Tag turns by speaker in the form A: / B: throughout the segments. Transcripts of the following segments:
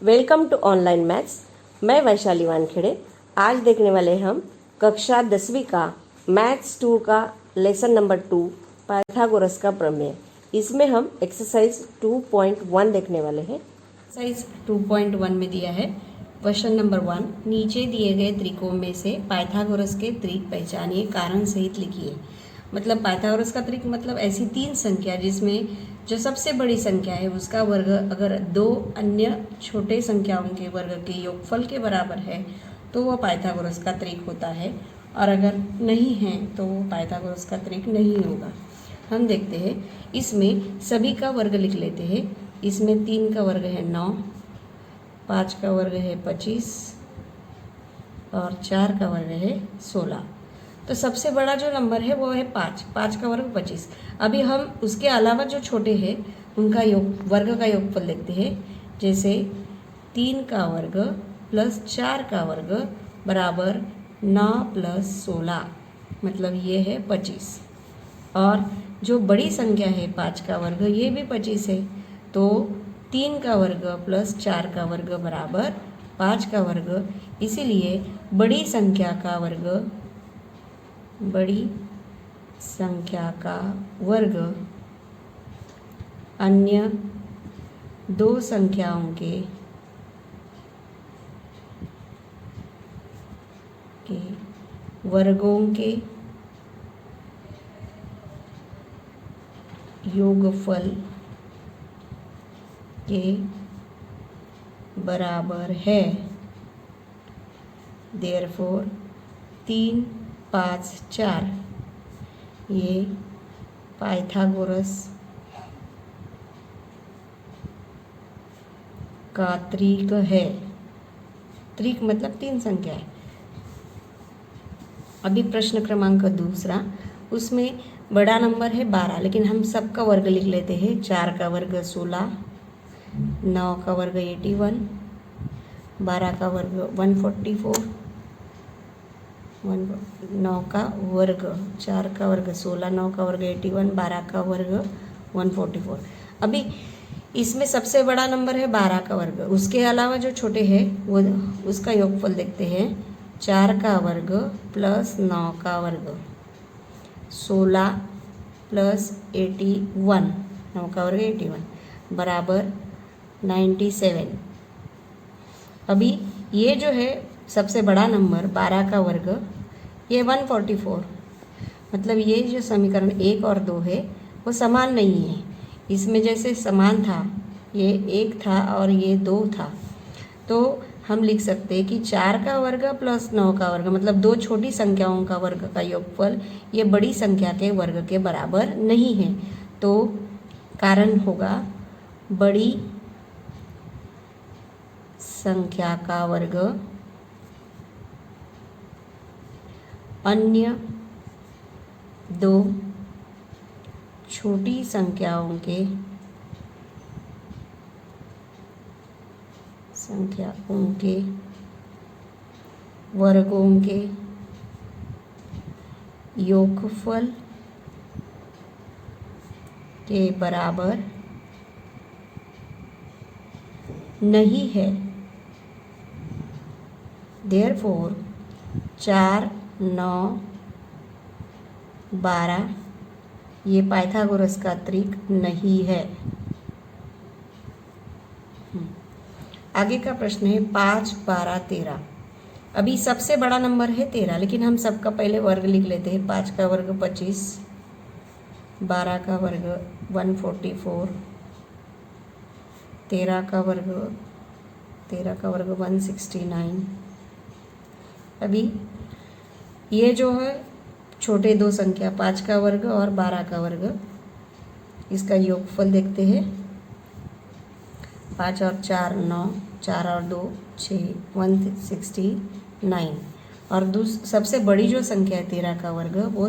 A: Welcome to online maths. मैं वैशाली वानखेड़े। आज देखने वाले हम कक्षा 10वीं का मैथ्स 2 का लेसन नंबर 2 पाइथागोरस का प्रमेय। इसमें हम एक्सरसाइज 2.1 देखने वाले हैं। एक्सरसाइज 2.1 में दिया है क्वेश्चन नंबर 1, नीचे दिए गए त्रिकोण में से पाइथागोरस के त्रिक पहचानिए, कारण सहित लिखिए। मतलब पाइथागोरस का त्रिक मतलब ऐसी तीन संख्या जिसमें जो सबसे बड़ी संख्या है उसका वर्ग अगर दो अन्य छोटे संख्याओं के वर्ग के योगफल के बराबर है तो वह पाइथागोरस का त्रिक होता है, और अगर नहीं है तो वो पाइथागोरस का त्रिक नहीं होगा। हम देखते हैं, इसमें सभी का वर्ग लिख लेते हैं। इसमें 3 का वर्ग है 9, 5 का वर्ग है 25 और 4 का वर्ग है 16। तो सबसे बड़ा जो नंबर है वो है 5, 5 का वर्ग 25। अभी हम उसके अलावा जो छोटे हैं उनका वर्ग का योगफल देखते हैं। जैसे 3 का वर्ग प्लस 4 का वर्ग बराबर 9 प्लस 16, मतलब ये है 25। और जो बड़ी संख्या है 5 का वर्ग, ये भी 25 है। तो 3 का वर्ग प्लस 4 का वर्ग बराबर 5 का वर्ग, इसीलिए बड़ी संख्या का वर्ग अन्य दो संख्याओं के वर्गों के योगफल के बराबर है। देयरफॉर 3, 5, 4 ये पाइथागोरस का त्रिक है। त्रिक मतलब तीन संख्या है। अभी प्रश्न क्रमांक 2, उसमें बड़ा नंबर है 12, लेकिन हम सबका वर्ग लिख लेते हैं। 4 का वर्ग 16, 9 का वर्ग 81, 12 का वर्ग 144, 9 का वर्ग 4 का वर्ग 16, 9 का वर्ग 81, 12 का वर्ग 144। अभी इसमें सबसे बड़ा नंबर है 12 का वर्ग, उसके अलावा जो छोटे हैं वो उसका योगफल देखते हैं। 4 का वर्ग प्लस 9 का वर्ग 16 प्लस 81, 9 का वर्ग 81 बराबर 97। अभी ये जो है सबसे बड़ा नंबर 12 का वर्ग, ये 144, मतलब ये जो समीकरण 1 और 2 है वो समान नहीं है। इसमें जैसे समान था, ये 1 था और ये 2 था, तो हम लिख सकते हैं कि 4 का वर्ग प्लस 9 का वर्ग, मतलब दो छोटी संख्याओं का वर्ग का योगफल ये बड़ी संख्या के वर्ग के बराबर नहीं है। तो कारण होगा बड़ी संख्या का वर्ग अन्य दो छोटी संख्याओं के वर्गों के योगफल के बराबर नहीं है। देयरफॉर 4, 9, 12 ये पाइथागोरस का त्रिक नहीं है। आगे का प्रश्न है 5, 12, 13। अभी सबसे बड़ा नंबर है 13, लेकिन हम सबका पहले वर्ग लिख लेते हैं। 5 का वर्ग 25, 12 का वर्ग 144, 13 का वर्ग 169। अभी ये जो है छोटे दो संख्या 5 का वर्ग और 12 का वर्ग, इसका योगफल देखते हैं। 5 और 4 9, 4 और 2 6, 169। और सबसे बड़ी जो संख्या है 13 का वर्ग, वो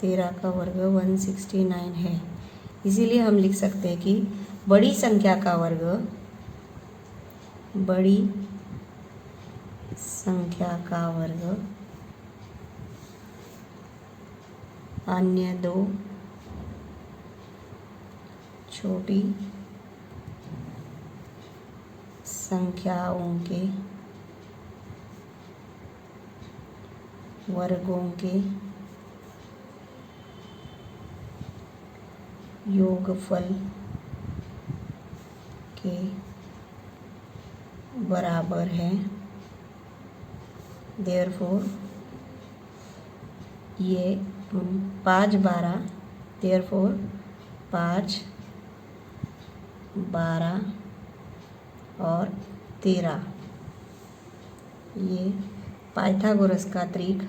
A: 13 का वर्ग 169 है। इसीलिए हम लिख सकते हैं कि बड़ी संख्या का वर्ग अन्य दो छोटी
B: संख्याओं के वर्गों के योगफल के बराबर है। देयरफॉर ये 5 12, देयरफॉर 5 12 और 13 ये पाइथागोरस का त्रिक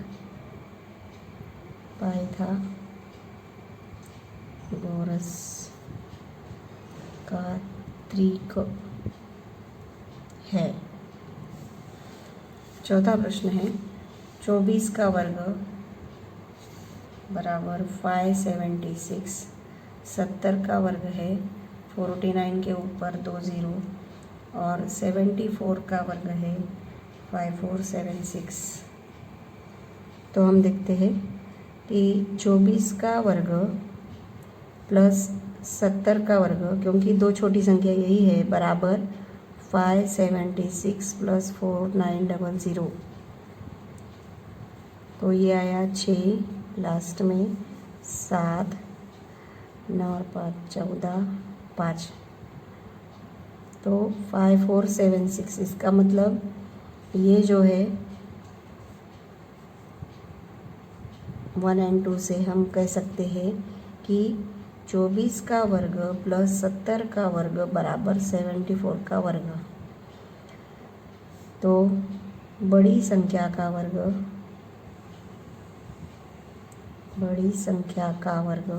B: है। चौथा प्रश्न है 24 का वर्ग बराबर 576, 70 का वर्ग है 49 के ऊपर 2 0 और 74 का वर्ग है 5476। तो हम देखते हैं कि 24 का वर्ग प्लस 70 का वर्ग, क्योंकि दो छोटी संख्या यही है, बराबर 576 प्लस 4900। तो ये आया 6, लास्ट में 7, 9 और 5 14, 5। तो 5476, इसका मतलब ये जो है 1 और 2 से हम कह सकते हैं कि 24 का वर्ग प्लस 70 का वर्ग बराबर 74 का वर्ग। तो बड़ी संख्या का वर्ग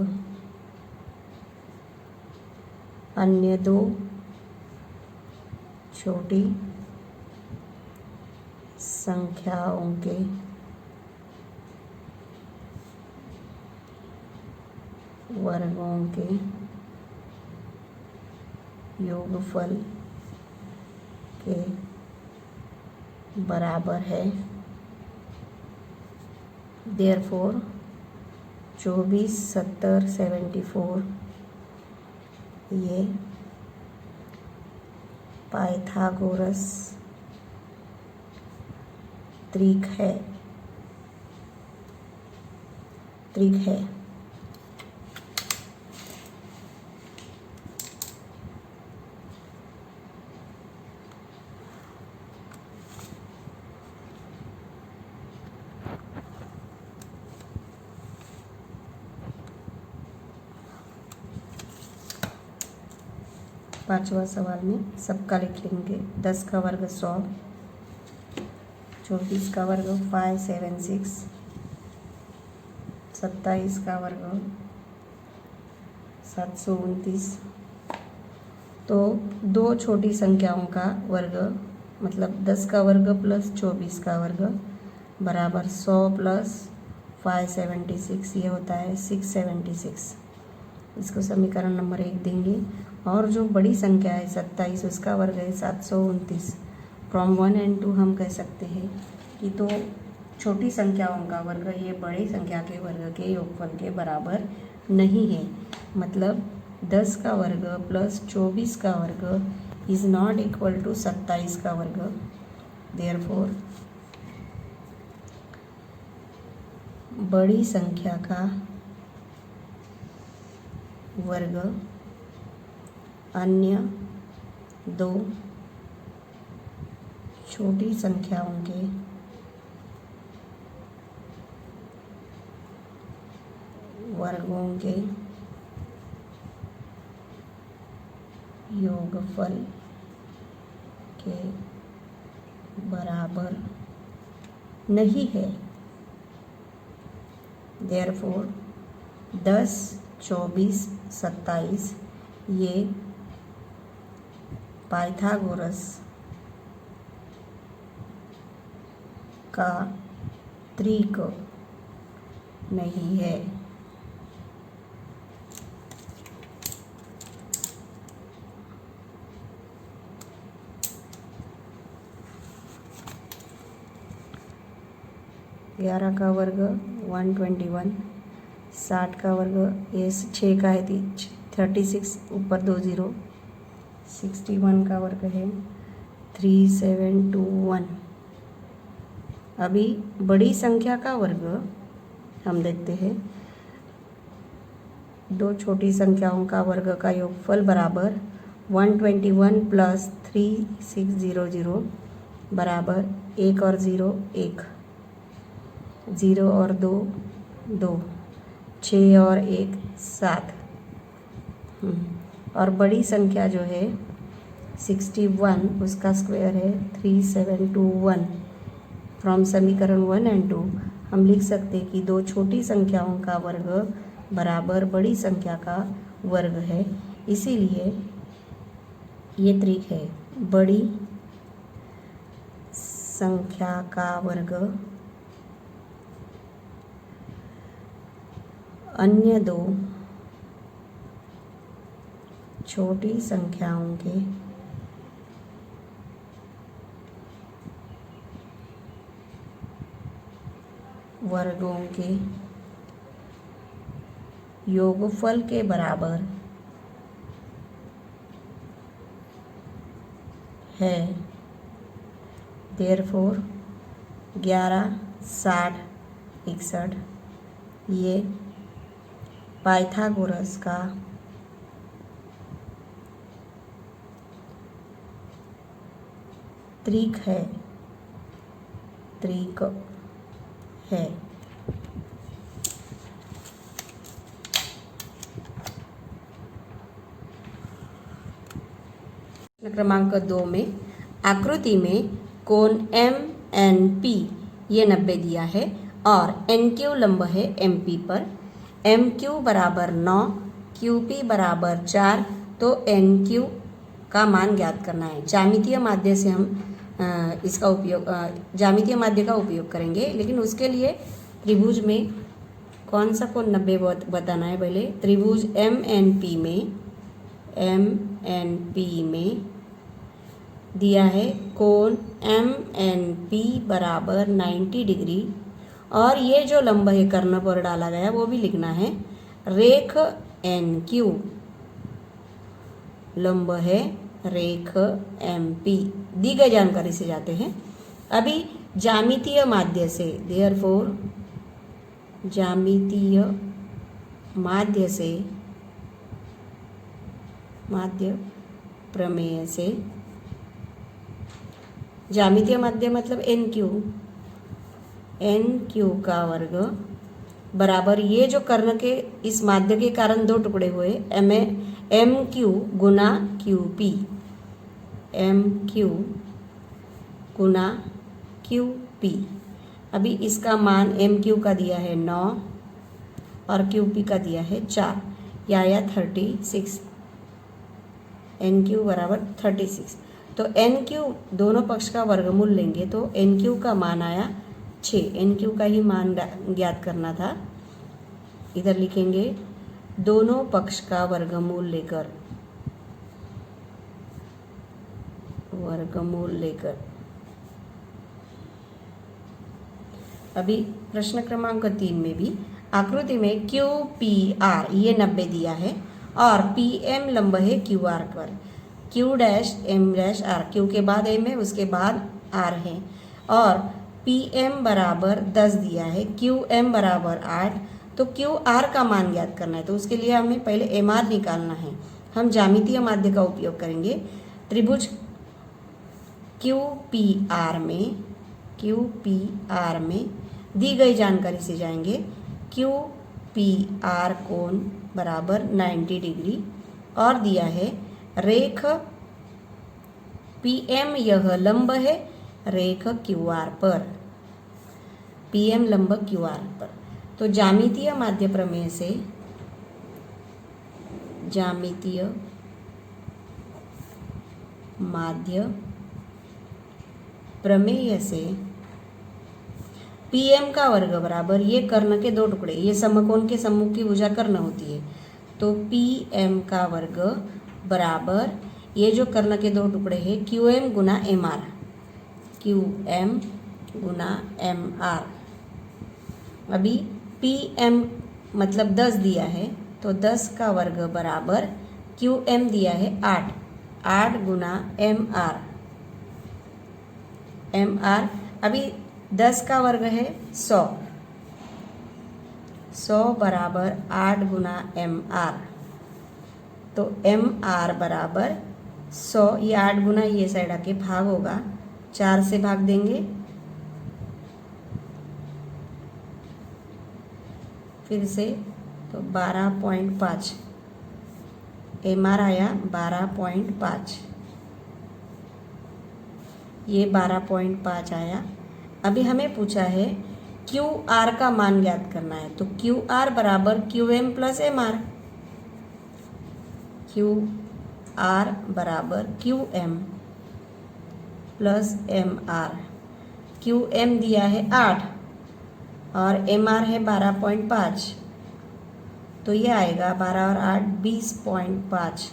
B: अन्य दो छोटी संख्याओं के वर्गों के योगफल के बराबर है। देयरफॉर 24 70 74 ये पाइथागोरस त्रिक है। 5वां सवाल में सबका लिख लेंगे। 10 का वर्ग 100, 24 का वर्ग 576, 27 का वर्ग 729। तो दो छोटी संख्याओं का वर्ग मतलब 10 का वर्ग प्लस 24 का वर्ग बराबर 100 प्लस 576, ये होता है 676। इसको समीकरण नंबर 1 देंगे। और जो बड़ी संख्या है 27, उसका वर्ग है 729। फ्रॉम 1 और 2 हम कह सकते हैं कि तो छोटी संख्याओं का वर्ग ये बड़ी संख्या के वर्ग के योगफल के बराबर नहीं है। मतलब 10 का वर्ग प्लस 24 का वर्ग इज़ नॉट इक्वल टू 27 का वर्ग। देयरफॉर बड़ी संख्या का वर्ग अन्य दो छोटी संख्याओं के वर्गों के योगफल के बराबर नहीं है। देयरफॉर 10 24 27 ये पाइथागोरस का त्रिक नहीं है। ग्यारह का वर्ग 121, 60 का वर्ग ये 6 का है 36, ऊपर 2 0, 61 का वर्ग है 3721। अभी बड़ी संख्या का वर्ग हम देखते हैं। दो छोटी संख्याओं का वर्ग का योगफल बराबर 121 प्लस 3600 बराबर 1 और 0 1, 0 और 2 2, 6 और 1 7। और बड़ी संख्या जो है 61, उसका स्क्वायर है 3721। फ्रॉम समीकरण 1 एंड 2 हम लिख सकते हैं कि दो छोटी संख्याओं का वर्ग बराबर बड़ी संख्या का वर्ग है। इसीलिए ये त्रिक है, बड़ी संख्या का वर्ग अन्य दो छोटी संख्याओं के वर्गों के योगफल के बराबर है। देयरफॉर 11 60 61 ये पाइथागोरस का त्रिक है, त्रिक है। क्रमांक 2 में आकृति में कोण MNP ये 90 दिया है और NQ लंब है MP पर। MQ बराबर 9, QP बराबर 4, तो NQ का मान ज्ञात करना है। ज्यामितीय माध्य से हम इसका उपयोग ज्यामितीय माध्य का उपयोग करेंगे, लेकिन उसके लिए त्रिभुज में कौन सा कोण 90 बताना है। पहले त्रिभुज MNP में दिया है कोण MNP बराबर 90 डिग्री, और ये जो लंब है कर्ण पर डाला गया वो भी लिखना है। रेख NQ लंब है रेख MP। दी गई जानकारी से जाते हैं। अभी ज्यामितीय माध्य से, देयरफॉर ज्यामितीय माध्य से, माध्य प्रमेय से, ज्यामितीय माध्य मतलब NQ का वर्ग बराबर ये जो कर्ण के इस माध्य के कारण दो टुकड़े हुए MQ गुना QP, MQ गुना QP। अभी इसका मान MQ का दिया है 9 और QP का दिया है 4, या 36। NQ बराबर 36। तो NQ दोनों पक्ष का वर्गमूल लेंगे तो NQ का मान आया 6। NQ का ही मान ज्ञात करना था। इधर लिखेंगे दोनों पक्ष का वर्गमूल लेकर, अभी प्रश्न क्रमांक 3 में भी आकृति में QPR ये 90 दिया है और PM लंब है QR पर। Q dash M dash R, Q के बाद M है, उसके बाद R है, और PM बराबर 10 दिया है, QM बराबर 8। तो QR का मान ज्ञात करना है, तो उसके लिए हमें पहले MR निकालना है। हम ज्यामितीय माध्य का उपयोग करेंगे। त्रिभुज QPR में दी गई जानकारी से जाएंगे। QPR कोण बराबर 90 डिग्री और दिया है रेख PM, यह लंब है रेख QR पर, PM लंब QR पर। तो ज्यामितीय माध्य प्रमेय से, ज्यामितीय माध्य प्रमेय से PM का वर्ग बराबर ये कर्ण के दो टुकड़े, ये समकोण के सम्मुख की भुजा कर्ण होती है, तो PM का वर्ग बराबर ये जो कर्ण के दो टुकड़े हैं QM गुना MR, QM गुना MR। अभी PM मतलब 10 दिया है, तो 10 का वर्ग बराबर QM दिया है 8, 8 गुना MR, एम आर। अभी 10 का वर्ग है 100, 100 बराबर 8 गुना एम आर। तो एम आर बराबर 100, ये 8 गुना ये साइड आके भाग होगा, 4 से भाग देंगे, फिर से तो 12.5 एम आर आया 12.5, ये 12.5 आया। अभी हमें पूछा है क्यू आर का मान ज्ञात करना है, तो क्यू आर बराबर Q M plus M R. Q R बराबर Q M plus M R. Q M दिया है 8 और एम आर है 12.5, तो ये आएगा 12 और 8 20.5।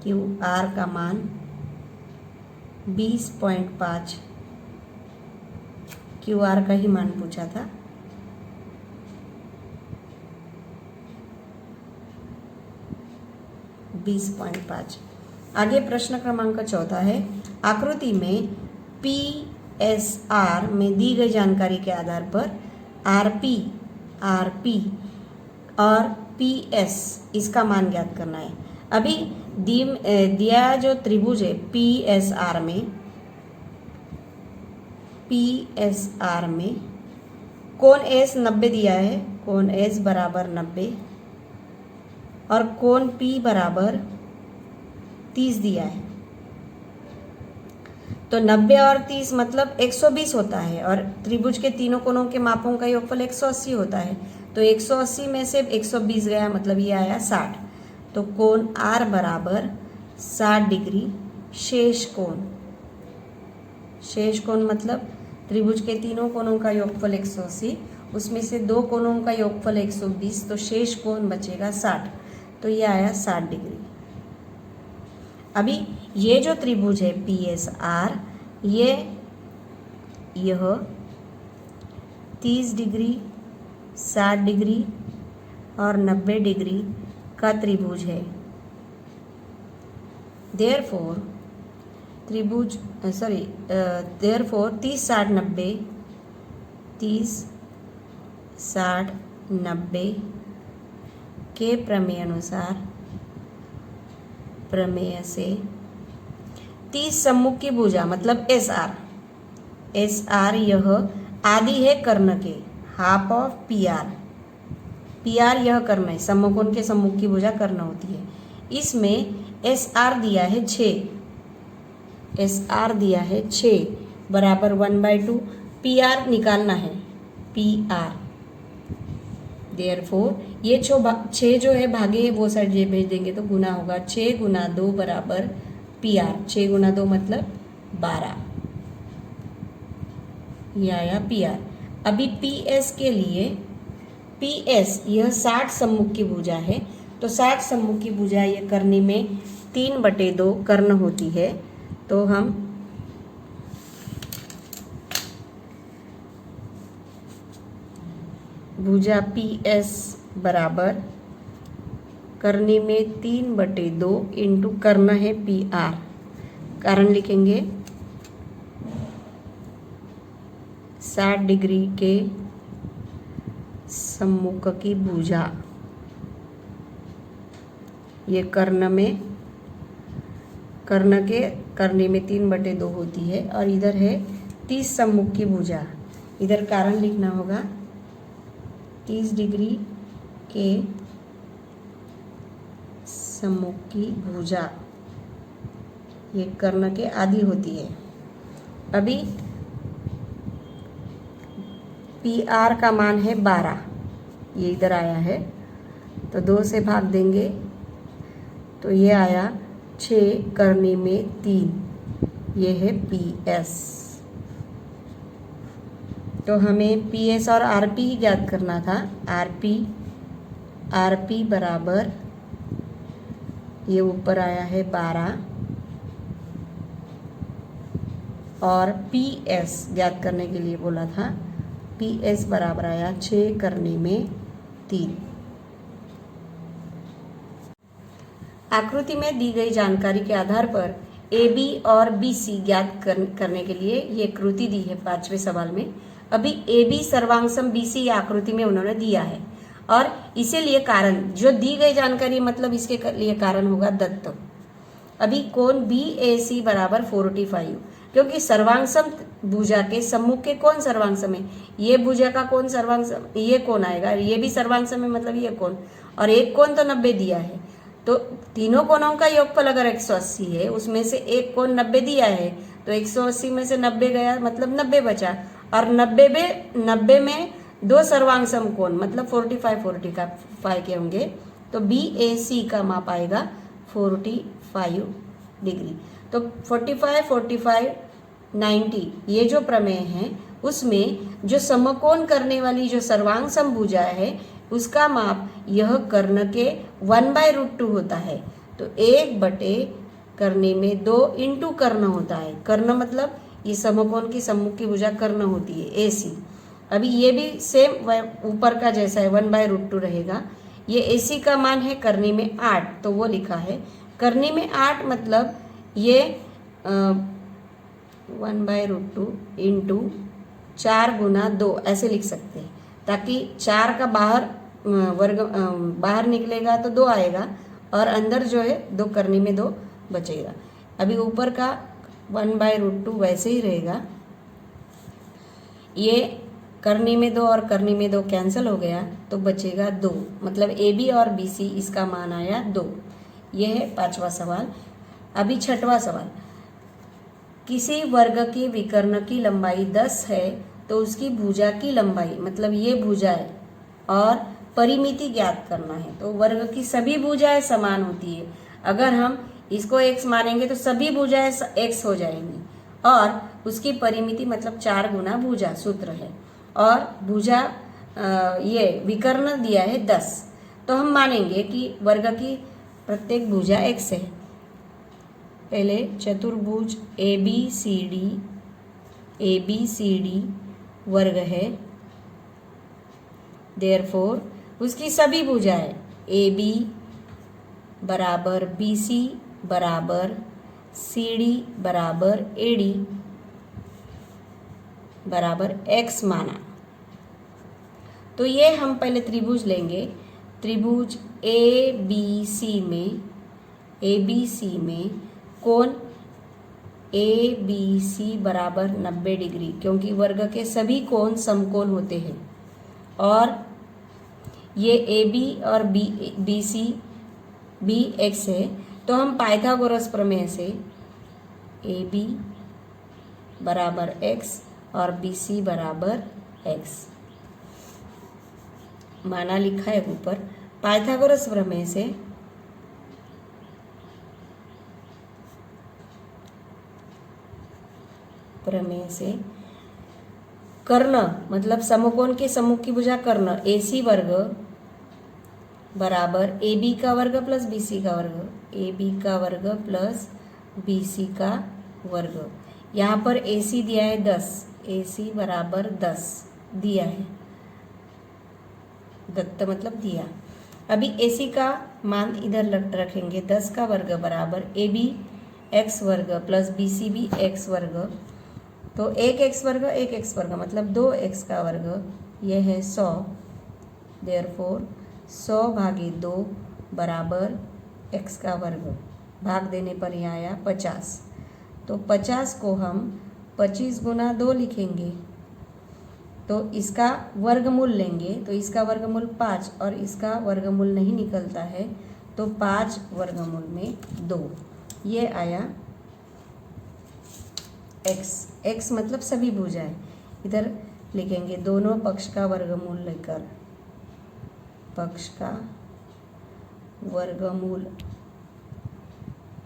B: क्यू आर का मान 20.5, क्यू आर का ही मान पूछा था। आगे प्रश्न क्रमांक 14 है, आकृति में पी एस आर में दी गई जानकारी के आधार पर आरपी और पी एस इसका मान ज्ञात करना है। अभी दिया जो त्रिभुज है पी एस आर में कोण एस 90 दिया है, कोण एस बराबर 90 और कोण पी बराबर 30 दिया है। तो 90 और 30 मतलब 120 होता है, और त्रिभुज के तीनों कोणों के मापों का योगफल 180 होता है। तो 180 में से 120 गया, मतलब ये आया 60। तो कोण आर बराबर 60 डिग्री शेष कोण मतलब त्रिभुज के तीनों कोणों का योगफल 180, उसमें से दो कोणों का योगफल 120, तो शेष कोण बचेगा 60। तो ये आया 60 डिग्री। अभी ये जो त्रिभुज है पी एस आर, यह 30 डिग्री, 60 डिग्री और 90 डिग्री का त्रिभुज है। देयरफॉर 30 60 90 30 60 90 के प्रमेय अनुसार, प्रमेय से 30 सम्मुख की भुजा मतलब एस आर यह आदि है कर्ण के, हाफ ऑफ पी आर यह कर्ण है, समकोण के सम्मुख की भुजा कर्ण होती है। इसमें एस आर दिया है 6 बराबर 1/2, पी आर निकालना है, पी आर। देयरफॉर ये 6 जो है भागे वो साइड जे भेज देंगे तो गुना होगा, 6 गुना 2 बराबर पी आर, 6 गुना 2 मतलब 12, ये आया पी आर। अभी पी एस के लिए, पी एस यह 60 सम्मुख की भुजा है, तो 60 सम्मुख की भुजा ये करने में 3/2 कर्ण होती है। तो हम भुजा पी एस बराबर करने में 3/2 इंटू कर्ण है पी आर, कारण लिखेंगे 60 डिग्री के सम्मुख की भुजा, ये कर्ण के करने में 3/2 होती है, और इधर है 30 सम्मुख की भुजा, इधर कारण लिखना होगा 30 डिग्री के सम्मुख की भुजा, ये कर्ण के आदि होती है। अभी पी आर का मान है 12, ये इधर आया है, तो 2 से भाग देंगे तो ये आया 6 करने में 3, ये है पी एस। तो हमें पी एस और आर पी ज्ञात करना था। आर पी बराबर ये ऊपर आया है 12, और पी एस ज्ञात करने के लिए बोला था, पी एस बराबर आया 6 करने में 3। आकृति में दी गई जानकारी के आधार पर ए बी और बी सी ज्ञात करने के लिए ये कृति दी है 5वें सवाल में। अभी ए बी सर्वांगसम बी सी आकृति में उन्होंने दिया है और इसीलिए कारण जो दी गई जानकारी मतलब इसके लिए कारण होगा दत्त। अभी कोण बी ए सी बराबर 445 क्योंकि सर्वांगसम भुजा के सम्मुख के कौन सर्वांगसम है, ये भुजा का कौन सर्वांगसम, ये कौन आएगा, ये भी सर्वांगसम है मतलब ये कौन, और एक कोण तो 90 दिया है, तो तीनों कोणों का योगफल अगर 180 है उसमें से एक कोण 90 दिया है तो 180 में से 90 गया मतलब 90 बचा, और 90 में दो सर्वांगसम कोण मतलब 45 के होंगे तो बी ए सी का माप आएगा 45 डिग्री। तो 45 90 ये जो प्रमेय है उसमें जो समकोण करने वाली जो सर्वांगसम भुजा है उसका माप यह कर्ण के 1/√2 होता है। तो 1 करने में 2 इंटू कर्ण होता है। कर्ण मतलब ये समकोण की सम्मुख की भुजा कर्ण होती है ए सी। अभी ये भी सेम ऊपर का जैसा है 1/√2 रहेगा। ये ए सी का मान है करनी में 8 तो वो लिखा है करनी में 8 मतलब ये 1/√2 इंटू 4 गुना 2 ऐसे लिख सकते हैं ताकि 4 का बाहर निकलेगा तो 2 आएगा और अंदर जो है 2 करनी में 2 बचेगा। अभी ऊपर का 1/√2 वैसे ही रहेगा, ये करनी में 2 और करनी में 2 कैंसिल हो गया तो बचेगा 2 मतलब ए बी और बी सी इसका मान आया 2। यह है 5वां सवाल। अभी 6वां सवाल, किसी वर्ग के विकर्ण की लंबाई 10 है तो उसकी भुजा की लंबाई मतलब ये भुजा है और परिमिति ज्ञात करना है। तो वर्ग की सभी भुजाएं समान होती है, अगर हम इसको x मानेंगे तो सभी भुजाएं x हो जाएंगी और उसकी परिमिति मतलब 4 गुना भुजा सूत्र है और भुजा ये विकर्ण दिया है 10 तो हम मानेंगे कि वर्ग की प्रत्येक भुजा x है। पहले चतुर्भुज ए बी सी डी वर्ग है, देयरफॉर उसकी सभी भुजाएं ए बी बराबर बी सी बराबर सी डी बराबर ए डी बराबर x माना। तो ये हम पहले त्रिभुज लेंगे। त्रिभुज ए बी सी में कोण ए बी सी बराबर 90 डिग्री क्योंकि वर्ग के सभी कोण समकोण होते हैं और ये ए बी और बी सी बी एक्स है तो हम पाइथागोरस प्रमेय से ए बी बराबर एक्स और बी सी बराबर एक्स माना लिखा है ऊपर। पाइथागोरस प्रमेय से कर्ण मतलब समकोण के सम्मुख की भुजा कर्ण ए सी वर्ग बराबर ए बी का वर्ग प्लस बी सी का वर्ग, ए बी का वर्ग प्लस बी सी का वर्ग। यहाँ पर ए सी दिया है 10, ए सी बराबर 10 दिया है, दत्त मतलब दिया। अभी ए सी का मान इधर रखेंगे 10 का वर्ग बराबर ए बी एक्स वर्ग plus B C B X वर्ग, तो एक एक्स वर्ग मतलब 2x का वर्ग, यह है 100। देयरफॉर 100 भागे 2 बराबर x का वर्ग, भाग देने पर यहाँ आया 50। तो 50 को हम 25 गुना 2 लिखेंगे तो इसका वर्गमूल लेंगे तो इसका वर्गमूल 5 और इसका वर्गमूल नहीं निकलता है तो 5 वर्गमूल में 2, ये आया x मतलब सभी भुजाएं। इधर लिखेंगे दोनों पक्ष का वर्गमूल लेकर, पक्ष का वर्गमूल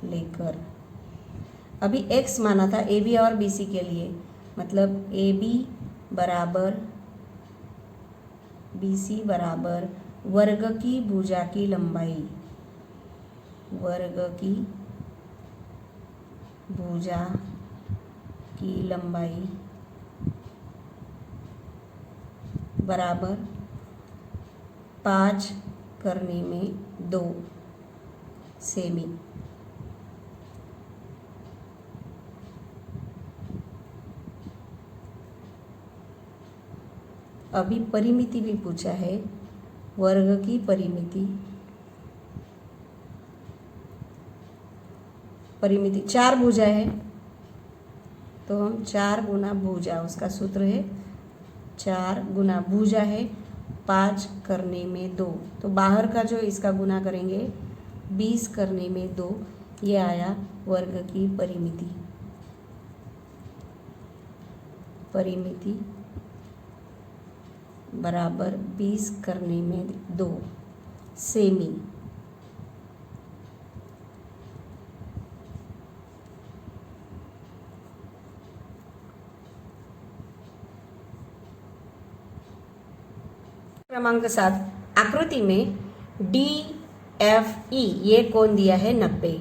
B: लेकर। अभी x माना था ए बी और बी सी के लिए मतलब ए बी बराबर बी सी बराबर वर्ग की भुजा की लंबाई, वर्ग की भुजा की लंबाई बराबर 5 करने में 2 सेमी। अभी परिमिति भी पूछा है, वर्ग की परिमिति। परिमिति 4 भुजा है तो हम 4 गुना भुजा, उसका सूत्र है 4 गुना भुजा है 5 करने में 2, तो बाहर का जो इसका गुना करेंगे 20 करने में 2, ये आया वर्ग की परिमिति। परिमिति बराबर 20 करने में 2 सेमी। क्रमांक 7, आकृति में DFE ये कोण दिया है 90,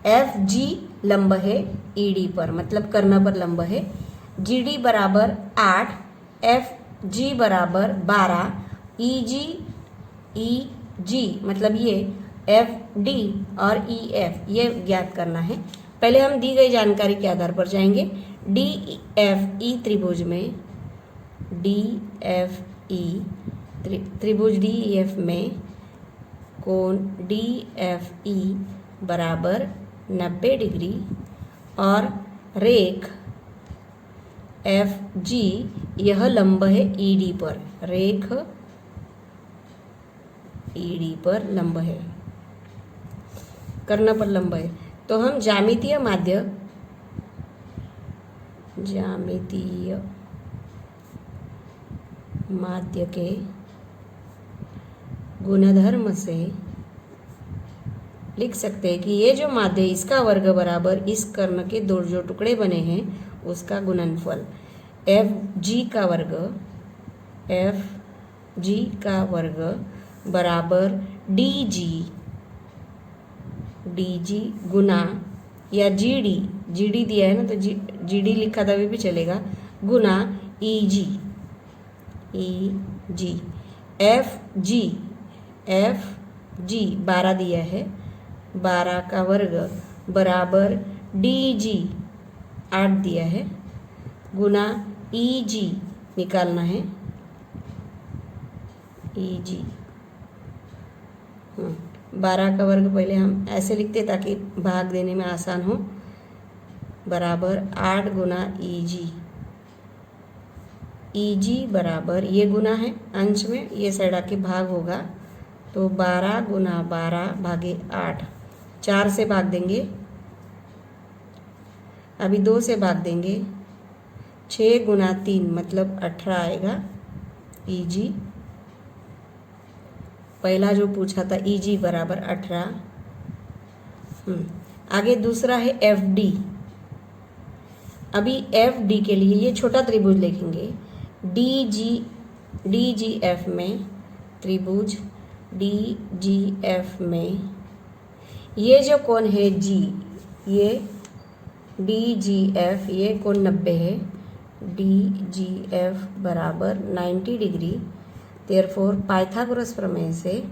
B: FG लंब है ED पर, मतलब कर्ण पर लंब है, GD बराबर 8, FG बराबर 12, EG मतलब ये FD और EF ये ज्ञात करना है। पहले हम दी गई जानकारी के आधार पर जाएंगे। DFE त्रिभुज में त्रिभुज DEF में कोण DFE बराबर 90 डिग्री और रेख FG यह लंब है ED पर, रेख ED पर लंब है, कर्ण पर लंब है। तो हम ज्यामितीय माध्य के गुणधर्म से लिख सकते हैं कि ये जो माध्य इसका वर्ग बराबर इस कर्ण के दो जो टुकड़े बने हैं उसका गुणनफल FG का वर्ग बराबर DG गुना या GD दिया है ना, तो GD लिखा था भी चलेगा, गुना EG FG 12 दिया है, 12 का वर्ग बराबर DG 8 दिया है, गुना EG निकालना है, EG 12 का वर्ग पहले हम ऐसे लिखते ताकि भाग देने में आसान हो, बराबर 8 गुना EG बराबर ये गुना है अंश में, ये साइड आके भाग होगा, तो 12 गुना 12 भागे 8, 4 से भाग देंगे, अभी 2 से भाग देंगे, 6 गुना 3 मतलब 18 आएगा EG। पहला जो पूछा था EG बराबर 18। आगे दूसरा है FD। अभी FD के लिए ये छोटा त्रिभुज लिखेंगे, DGF में, त्रिभुज DGF में ये जो कोण है G, ये DGF ये कोण 90 है, DGF बराबर 90 डिग्री। देयरफॉर पाइथागोरस प्रमेय से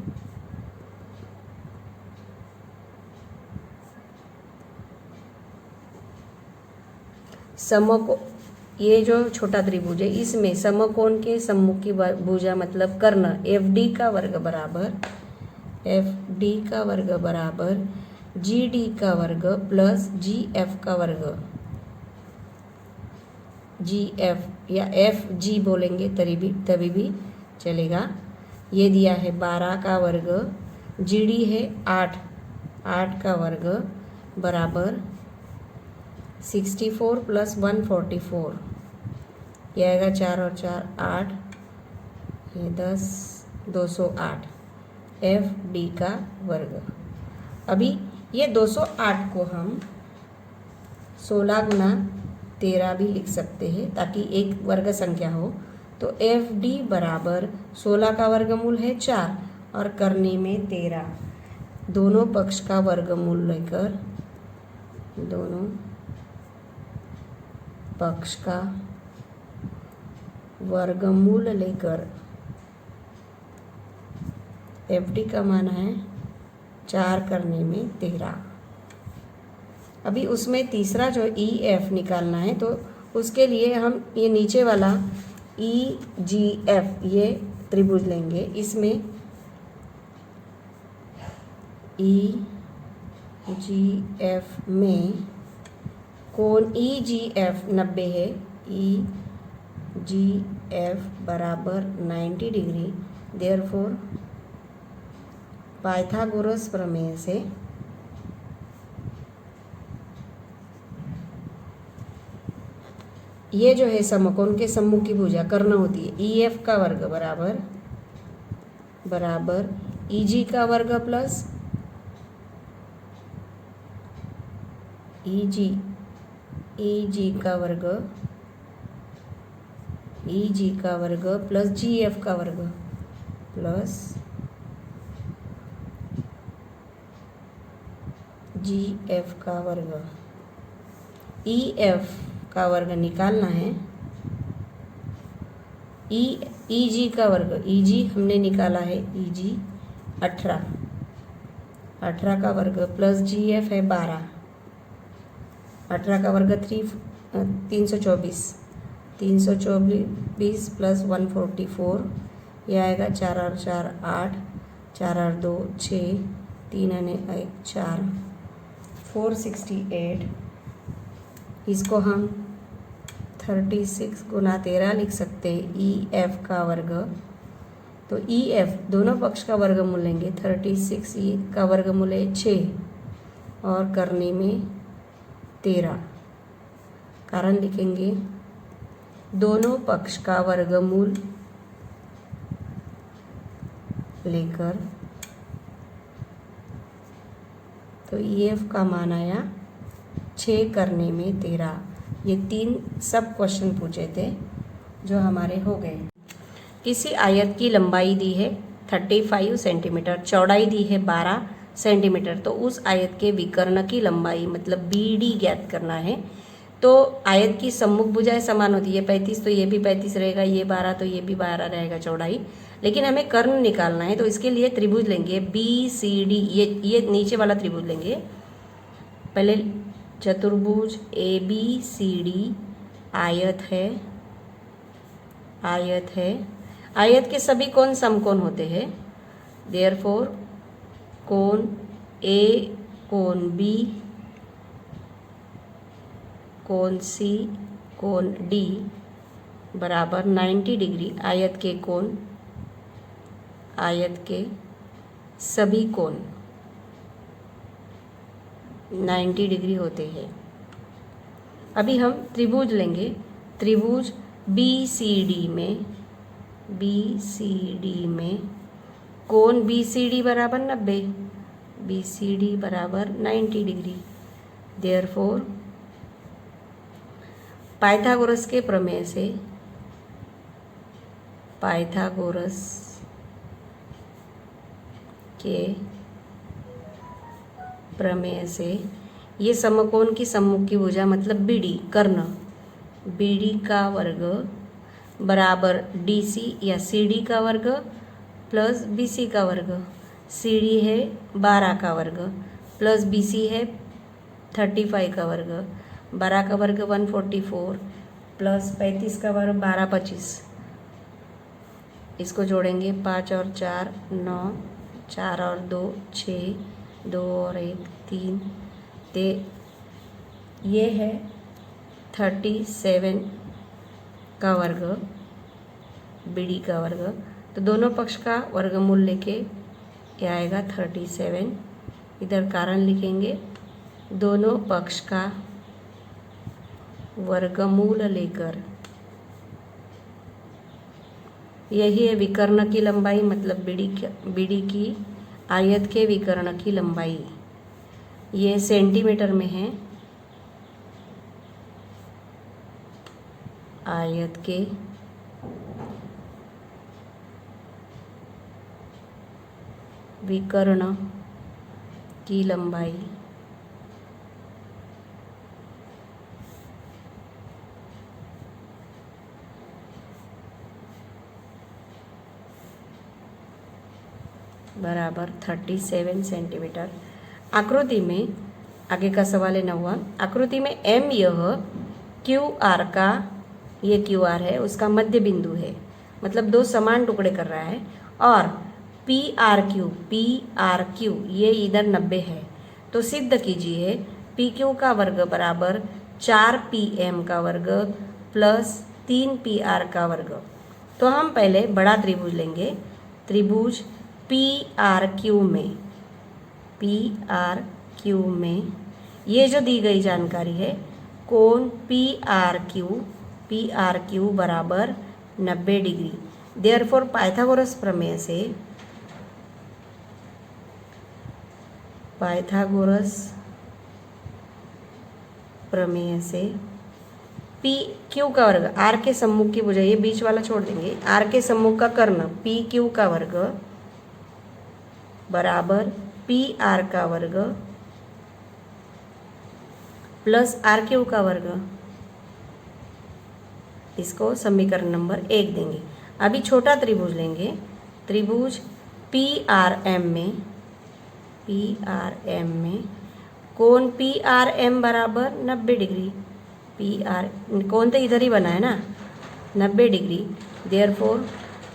B: समकोण, ये जो छोटा त्रिभुज है इसमें समकोण के सम्मुखी भुजा मतलब कर्ण FD का वर्ग बराबर GD का वर्ग प्लस GF का वर्ग, GF या FG बोलेंगे तभी भी चलेगा। ये दिया है 12 का वर्ग, GD है 8 का वर्ग बराबर 64 प्लस 144, ये आएगा 4 और 4 8, ये 10 208 FD का वर्ग। अभी ये 208 को हम 16 गुना 13 भी लिख सकते हैं ताकि एक वर्ग संख्या हो, तो FD बराबर 16 का वर्गमूल है 4 और करने में 13, दोनों पक्ष का वर्गमूल लेकर, दोनों पक्ष का वर्गमूल लेकर FD का मान है 4 करने में 13। अभी उसमें तीसरा जो EF निकालना है, तो उसके लिए हम ये नीचे वाला EGF ये त्रिभुज लेंगे। इसमें EGF में कोण EGF 90 है, EGF बराबर 90 डिग्री। देयरफॉर पाइथागोरस प्रमेय से ये जो है समकोण के सम्मुख की भुजा कर्ण होती है। EF का वर्ग बराबर EG का वर्ग प्लस EG का वर्ग प्लस GF का वर्ग प्लस GF का वर्ग। EF का वर्ग निकालना है। EG का वर्ग, EG हमने निकाला है, EG 18 का वर्ग प्लस GF है 12, 18 का वर्ग 324 प्लस 144, यह आएगा 4 और 4 8, 4 और 2 6, 3 और 1 4, 468। इसको हम 36 गुना 13 लिख सकते हैं। EF का वर्ग, तो EF दोनों पक्ष का वर्गमूल लेंगे। 36 का वर्गमूल है 6 और करने में 13, कारण लिखेंगे दोनों पक्ष का वर्गमूल लेकर, तो EF का मान आया 6 करने में 13। ये 3 सब क्वेश्चन पूछे थे जो हमारे हो गए। किसी आयत की लंबाई दी है 35 सेंटीमीटर, चौड़ाई दी है 12 सेंटीमीटर, तो उस आयत के विकर्ण की लंबाई मतलब BD ज्ञात करना है। तो आयत की सम्मुख भुजाएं समान होती है, 35 तो ये भी 35 रहेगा, ये 12 तो ये भी 12 रहेगा चौड़ाई, लेकिन हमें कर्ण निकालना है। तो इसके लिए त्रिभुज लेंगे BCD, ये नीचे वाला त्रिभुज लेंगे। पहले चतुर्भुज ABCD आयत है, आयत के सभी कोण समकोण होते हैं। देयरफॉर कोण A, कोण B, कोण C, कोण D बराबर 90 डिग्री। आयत के सभी कोण 90 डिग्री होते हैं। अभी हम त्रिभुज लेंगे। त्रिभुज BCD में कोण BCD बराबर 90, BCD बराबर 90 डिग्री। देयरफॉर पाइथागोरस के प्रमेय से ये समकोण की सम्मुख की भुजा मतलब BD कर्ण, BD का वर्ग बराबर DC या CD का वर्ग प्लस BC का वर्ग। CD है 12 का वर्ग प्लस BC है 35 का वर्ग, 12 का वर्ग 144 प्लस 35 का वर्ग 12 25। इसको जोड़ेंगे 5 और 4 9, 4 और 2 6, 2 और 1 3, ते ये है 37 का वर्ग, BD का वर्ग। तो दोनों पक्ष का वर्गमूल लेके ये आएगा 37। इधर कारण लिखेंगे दोनों पक्ष का वर्गमूल लेकर, यही है विकर्ण की लंबाई मतलब BD की आयत के विकर्ण की लंबाई। ये सेंटीमीटर में है। आयत के विकर्ण की लंबाई बराबर 37 सेंटीमीटर। आकृति में आगे का सवाल है 9वां। आकृति में M यह QR का ये क्यू आर है उसका मध्य बिंदु है, मतलब दो समान टुकड़े कर रहा है। और पी आर क्यू ये इधर 90 है, तो सिद्ध कीजिए पी क्यू का वर्ग बराबर 4 पी एम का वर्ग प्लस 3 पी आर का वर्ग। तो हम पहले बड़ा त्रिभुज लेंगे, त्रिभुज पी आर क्यू में ये जो दी गई जानकारी है, कोण पी आर क्यू बराबर 90 डिग्री। देयरफॉर पाइथागोरस प्रमेय से पी क्यू का वर्ग आर के सम्मुख की भुजा, ये बीच वाला छोड़ देंगे, आर के सम्मुख का कर्ण पी क्यू का वर्ग बराबर पी आर का वर्ग प्लस आर क्यू का वर्ग, इसको समीकरण नंबर 1 देंगे। अभी छोटा त्रिभुज लेंगे, त्रिभुज पी आर एम में कोण पी आर एम बराबर 90 डिग्री। कोण तो इधर ही बना है ना, 90 डिग्री। देयरफॉर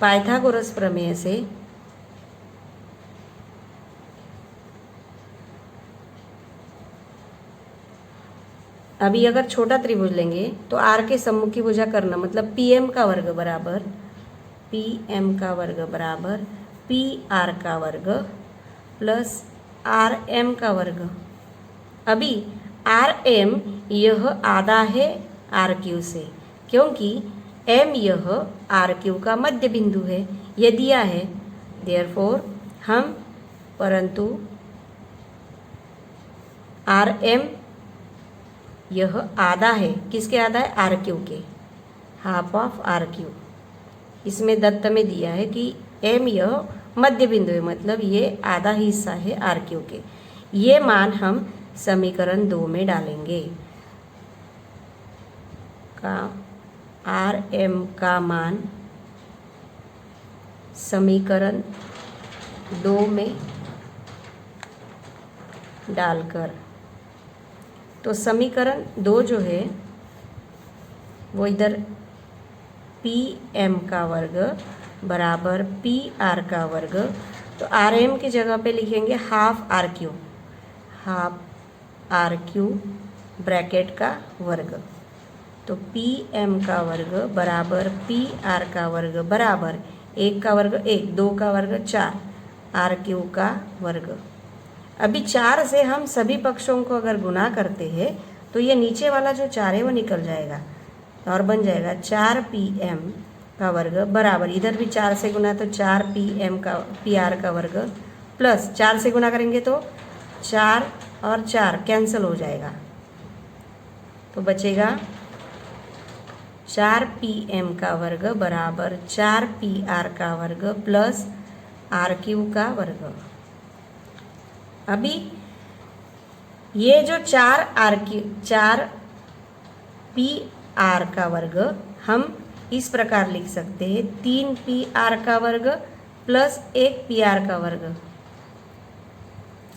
B: पाइथागोरस प्रमेय से अभी अगर छोटा त्रिभुज लेंगे तो आर के सम्मुख की भुजा करना, मतलब पी एम का वर्ग बराबर पी आर का वर्ग प्लस आर एम का वर्ग। अभी आर एम यह आधा है आर क्यू से, क्योंकि एम यह आर क्यू का मध्य बिंदु है, ये दिया है। देयरफॉर हम परंतु आर एम यह आधा है, किसके आधा है, आर क्यू के, हाफ ऑफ आर क्यू। इसमें दत्त में दिया है कि एम यह मध्य बिंदु है, मतलब ये आधा हिस्सा है आर क्यू के। ये मान हम समीकरण 2 में डालेंगे, का आर एम का मान समीकरण 2 में डालकर, तो समीकरण 2 जो है वो इधर पी एम का वर्ग बराबर पी आर का वर्ग, तो आर एम की जगह पे लिखेंगे हाफ आर क्यू ब्रैकेट का वर्ग। तो पी एम का वर्ग बराबर पी आर का वर्ग बराबर 1 का वर्ग 1, 2 का वर्ग 4, आर क्यू का वर्ग। अभी 4 से हम सभी पक्षों को अगर गुना करते हैं तो ये नीचे वाला जो 4 है वो निकल जाएगा और बन जाएगा 4 पी एम का वर्ग बराबर, इधर भी 4 से गुना तो 4 पी आर का वर्ग प्लस 4 से गुना करेंगे तो 4 और 4 कैंसिल हो जाएगा, तो बचेगा 4 पी एम का वर्ग बराबर 4 पी आर का वर्ग प्लस आर क्यू का वर्ग। अभी ये जो 4 पी आर का वर्ग हम इस प्रकार लिख सकते हैं, 3 पी आर का वर्ग प्लस 1 पी आर का वर्ग।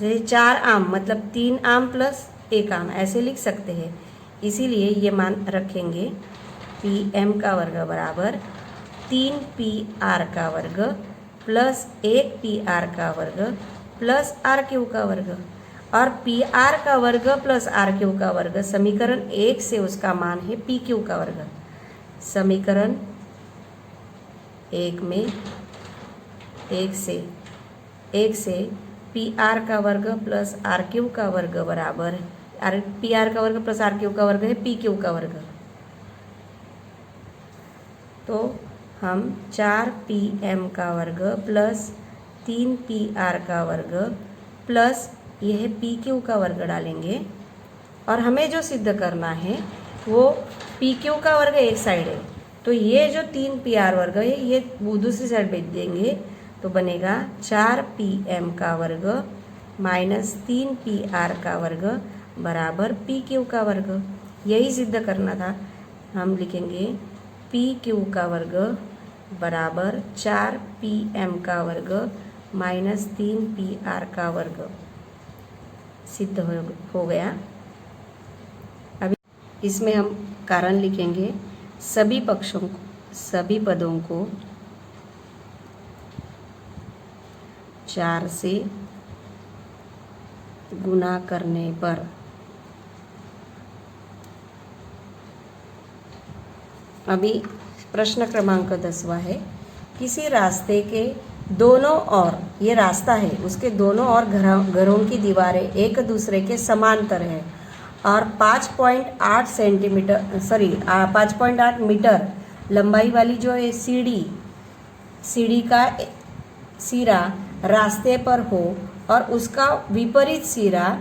B: जैसे 4 आम मतलब 3 आम प्लस 1 आम, ऐसे लिख सकते हैं। इसीलिए ये मान रखेंगे पी एम का वर्ग बराबर 3 पी आर का वर्ग प्लस 1 पी आर का वर्ग प्लस आर क्यू का वर्ग। और पी आर का वर्ग प्लस आर क्यू का वर्ग समीकरण 1 से उसका मान है पी क्यू का वर्ग। समीकरण 1 में 1 से पी आर का वर्ग प्लस आर क्यू का वर्ग बराबर पी आर का वर्ग प्लस आर क्यू का वर्ग है पी क्यू का वर्ग। तो हम 4 पी एम का वर्ग प्लस 3 पी आर का वर्ग प्लस यह पी क्यू का वर्ग डालेंगे। और हमें जो सिद्ध करना है वो पी क्यू का वर्ग एक साइड है, तो ये जो 3 पी आर वर्ग है ये दूसरी साइड भेज देंगे, तो बनेगा 4 पी एम का वर्ग माइनस 3 पी आर का वर्ग बराबर पी क्यू का वर्ग। यही सिद्ध करना था। हम लिखेंगे पी क्यू का वर्ग बराबर 4 पी एम का वर्ग माइनस 3 पी आर का वर्ग। सिद्ध हो गया। अभी इसमें हम कारण लिखेंगे। सभी पदों को 4 से गुना करने पर अभी प्रश्न क्रमांक 10वां है। किसी रास्ते के दोनों ओर, ये रास्ता है, उसके दोनों ओर घरों की दीवारें एक दूसरे के समांतर है और 5.8 मीटर लंबाई वाली जो है सीढ़ी का सिरा रास्ते पर हो और उसका विपरीत सिरा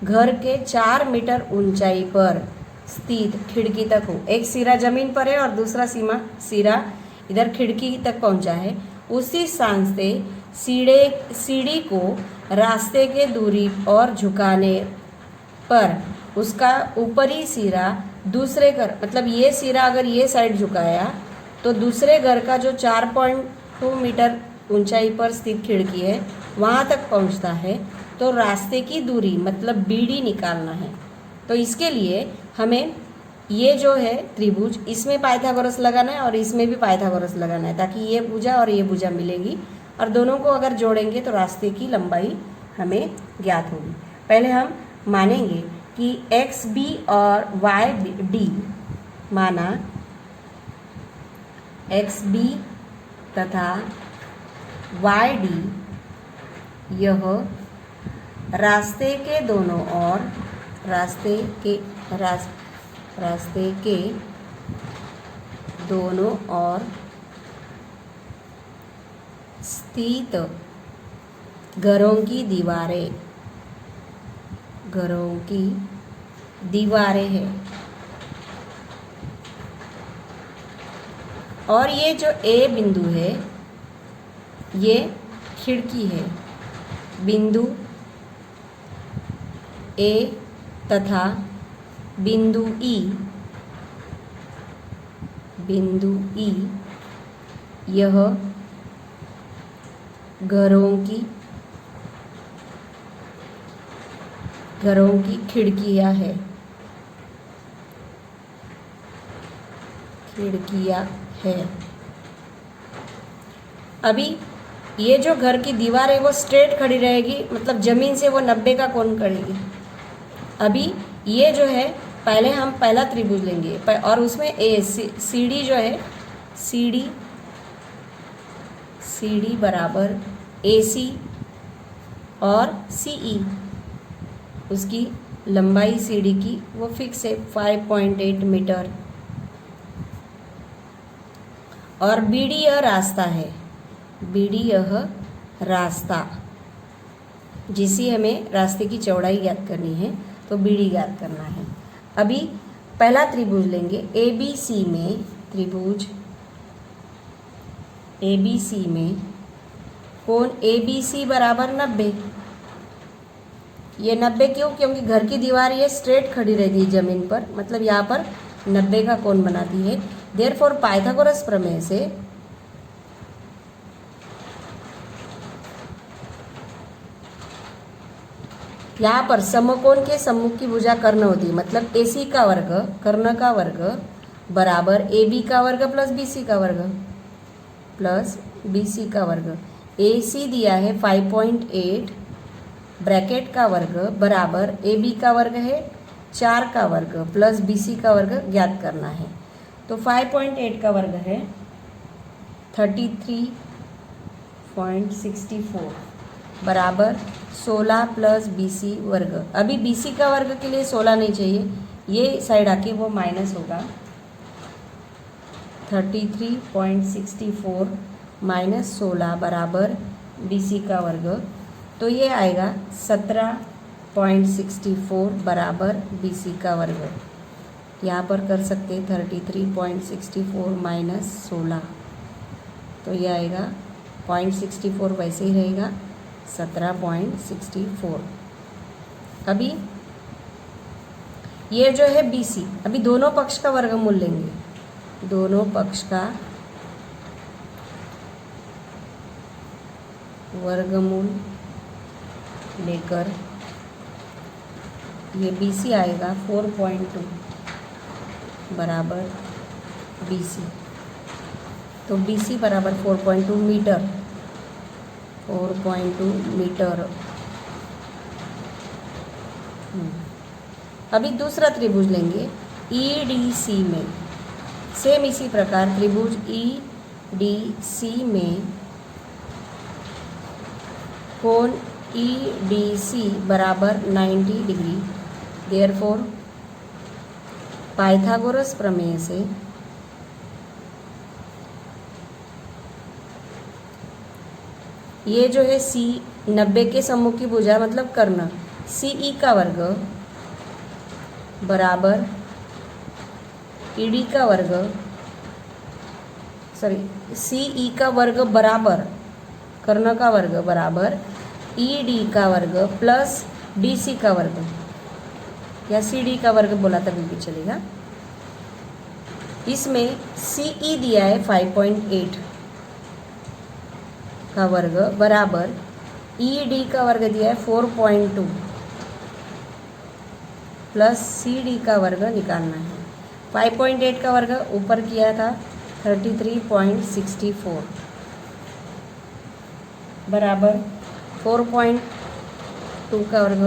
B: घर के 4 मीटर ऊंचाई पर स्थित खिड़की तक हो। एक सिरा जमीन पर है और दूसरा सिरा इधर खिड़की तक पहुंचा है। उसी स्थान से सीढ़ी को रास्ते के दूरी और झुकाने पर उसका ऊपरी सिरा दूसरे घर, मतलब ये सिरा अगर ये साइड झुकाया तो दूसरे घर का जो 4.2 मीटर ऊंचाई पर स्थित खिड़की है वहाँ तक पहुँचता है। तो रास्ते की दूरी मतलब बीडी निकालना है। तो इसके लिए हमें ये जो है त्रिभुज, इसमें पाइथागोरस लगाना है और इसमें भी पाइथागोरस लगाना है, ताकि ये भुजा और ये भुजा मिलेगी और दोनों को अगर जोड़ेंगे तो रास्ते की लंबाई हमें ज्ञात होगी। पहले हम मानेंगे कि एक्स बी और वाई डी, माना एक्स बी तथा वाई डी यह रास्ते के दोनों ओर रास्ते के दोनों ओर स्थित घरों की दीवारें हैं और ये जो ए बिंदु है ये खिड़की है। बिंदु ए तथा बिंदु ई यह घरों की खिड़कियां है। अभी ये जो घर की दीवार है वो स्ट्रेट खड़ी रहेगी, मतलब जमीन से वो 90 का कोण करेगी। अभी ये जो है पहले हम पहला त्रिभुज लेंगे और उसमें सीढ़ी जो है सीढ़ी बराबर AC और CE, उसकी लंबाई सीढ़ी की वो फिक्स है 5.8 मीटर। और BD यह रास्ता है, जिसे हमें रास्ते की चौड़ाई ज्ञात करनी है, तो BD ज्ञात करना है। अभी पहला त्रिभुज लेंगे ABC में, त्रिभुज ABC में कोण ABC बराबर 90। ये 90 क्यों? क्योंकि घर की दीवार ये स्ट्रेट खड़ी रहती है जमीन पर, मतलब यहाँ पर 90 का कोण बनाती है। देयरफॉर पाइथागोरस प्रमेय से यहाँ पर समकोण के सम्मुख की भुजा कर्ण होती है, मतलब AC का वर्ग कर्ण का वर्ग बराबर AB का वर्ग प्लस BC का वर्ग प्लस BC का वर्ग। AC दिया है 5.8, ब्रैकेट का वर्ग बराबर AB का वर्ग है 4 का वर्ग प्लस BC का वर्ग ज्ञात करना है। तो 5.8 का वर्ग है 33.64 बराबर 16 प्लस BC वर्ग। अभी BC का वर्ग के लिए 16 नहीं चाहिए, ये साइड आके वो माइनस होगा। 33.64 माइनस 16 बराबर BC का वर्ग, तो ये आएगा 17.64 बराबर BC का वर्ग। यहाँ पर कर सकते 33.64 माइनस 16, तो ये आएगा 0.64, वैसे ही रहेगा 17.64। अभी ये जो है BC, अभी दोनों पक्ष का वर्गमूल लेंगे, दोनों पक्ष का वर्गमूल लेकर ये BC आएगा 4.2 बराबर BC। तो BC बराबर 4.2 मीटर, 4.2 मीटर। अभी दूसरा त्रिभुज लेंगे EDC में। सेम इसी प्रकार त्रिभुज EDC में कोण EDC बराबर 90 डिग्री। देयरफॉर पाइथागोरस प्रमेय से ये जो है C 90 के सम्मुख की भुजा मतलब कर्ण CE का वर्ग बराबर ED का वर्ग, CE का वर्ग बराबर कर्ण का वर्ग बराबर ED का वर्ग प्लस DC का वर्ग, या CD का वर्ग बोला तभी भी चलेगा। इसमें CE दिया है 5.8 का वर्ग बराबर ED का वर्ग दिया है 4.2 प्लस CD का वर्ग निकालना है। 5.8 का वर्ग ऊपर किया था 33.64 बराबर 4.2 का वर्ग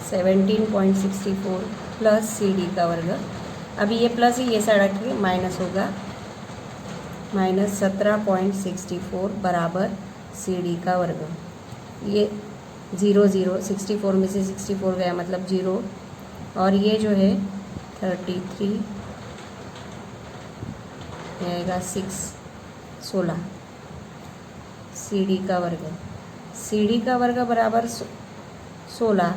B: 17.64 प्लस CD का वर्ग। अभी ये प्लस ही ये साइड रखिए, माइनस होगा -17.64 बराबर CD का वर्ग। ये 0 0 64 में से 64 गया मतलब 0, और ये जो है 33 आएगा 16 CD का वर्ग। CD का वर्ग बराबर 16,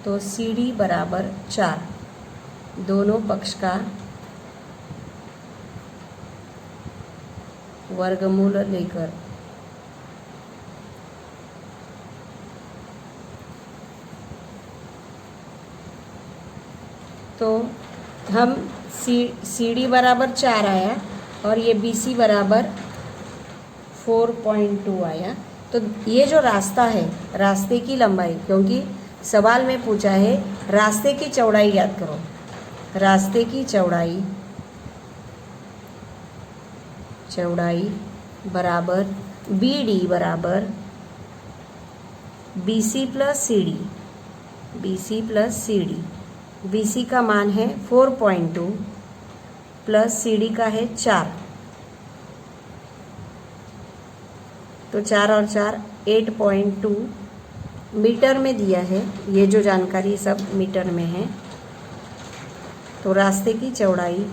B: तो CD बराबर 4। दोनों पक्ष का वर्गमूल लेकर तो हम CD बराबर 4 आया और ये BC बराबर 4.2 आया। तो ये जो रास्ता है, रास्ते की लंबाई, क्योंकि सवाल में पूछा है रास्ते की चौड़ाई याद करो। रास्ते की चौड़ाई बराबर BD बराबर BC plus CD, BC plus CD। BC का मान है 4.2 प्लस CD का है 4, तो 4 और 4 8.2 मीटर में दिया है। ये जो जानकारी सब मीटर में है। तो रास्ते की चौड़ाई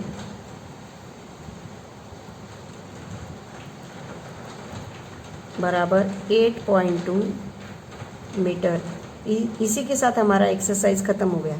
B: बराबर 8.2 मीटर। इसी के साथ हमारा एक्सरसाइज ख़त्म हो गया।